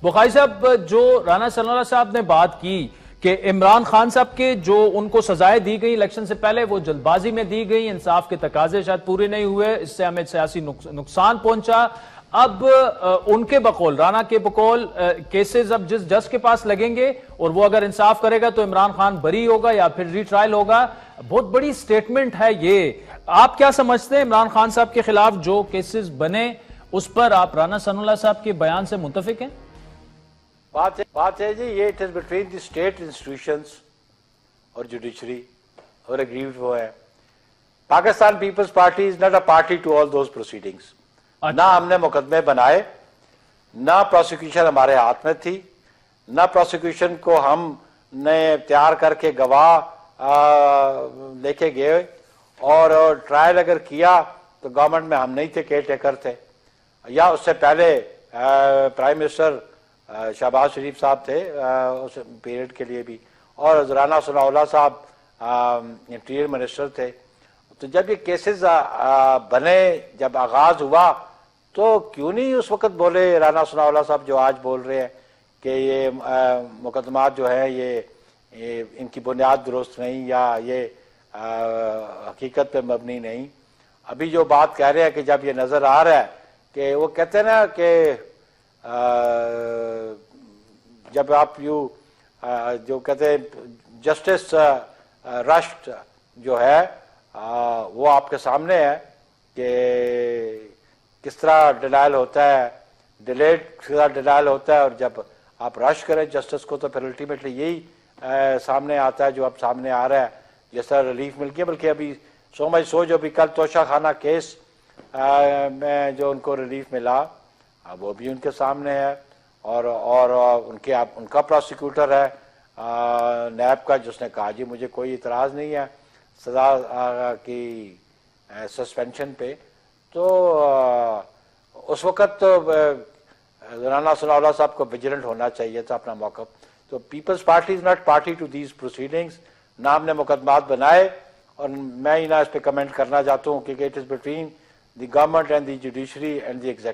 बुखारी साहब, जो राना सनाउल्लाह साहब ने बात की कि इमरान खान साहब के जो उनको सजाएं दी गई इलेक्शन से पहले वो जल्दबाजी में दी गई, इंसाफ के तकाजे शायद पूरे नहीं हुए, इससे हमें सियासी नुकसान पहुंचा। अब उनके बकौल, राना के बकौल, केसेस अब जिस जज के पास लगेंगे और वो अगर इंसाफ करेगा तो इमरान खान बरी होगा या फिर रीट्रायल होगा। बहुत बड़ी स्टेटमेंट है ये। आप क्या समझते हैं, इमरान खान साहब के खिलाफ जो केसेस बने उस पर आप राना सनाउल्लाह साहब के बयान से मुत्तफिक हैं? बात है जी, ये it is between the state institutions और जुडिशरी और एग्रीड वो है। Pakistan Peoples Party is not a party to all those proceedings. ना हमने मुकदमे बनाए, ना प्रोसिक्यूशन हमारे हाथ में थी, ना प्रोसिक्यूशन को हमने तैयार करके गवाह लेके गए, और ट्रायल अगर किया तो गवर्नमेंट में हम नहीं थे, केयर टेकर थे, या उससे पहले प्राइम मिनिस्टर शहबाज शरीफ साहब थे उस पीरियड के लिए भी, और राना सनाउल्लाह साहब इंटीरियर मिनिस्टर थे। तो जब ये केसेस बने, जब आगाज हुआ, तो क्यों नहीं उस वक्त बोले राना सनाउल्लाह साहब जो आज बोल रहे हैं कि ये मुकदमात जो है ये इनकी बुनियाद दुरुस्त नहीं, या ये हकीकत पे मबनी नहीं। अभी जो बात कह रहे हैं कि जब ये नजर आ रहा है कि वो कहते हैं ना कि जब आप जो कहते हैं जस्टिस रश्ट जो है वो आपके सामने है कि किस तरह डिनायल होता है, डिलेड किस तरह डिनायल होता है, और जब आप रश करें जस्टिस को तो फिर अल्टीमेटली यही सामने आता है जो अब सामने आ रहा है, जिस तरह रिलीफ मिल गया। बल्कि अभी जो अभी कल तोशा खाना केस में जो उनको रिलीफ मिला, अब वो भी उनके सामने है, और उनका प्रोसिक्यूटर है नैब का, जिसने कहा जी मुझे कोई इतराज़ नहीं है सजा की सस्पेंशन पे। तो उस वक़्त तो राना सनाउल्लाह साहब को विजिलेंट होना चाहिए था अपना मौक़िफ़। तो Peoples Party is not party to these proceedings. ना हमने मुकदमात बनाए, और मैं ही ना इस पर कमेंट करना चाहता हूँ, क्योंकि it is between the government and the judiciary and the executive.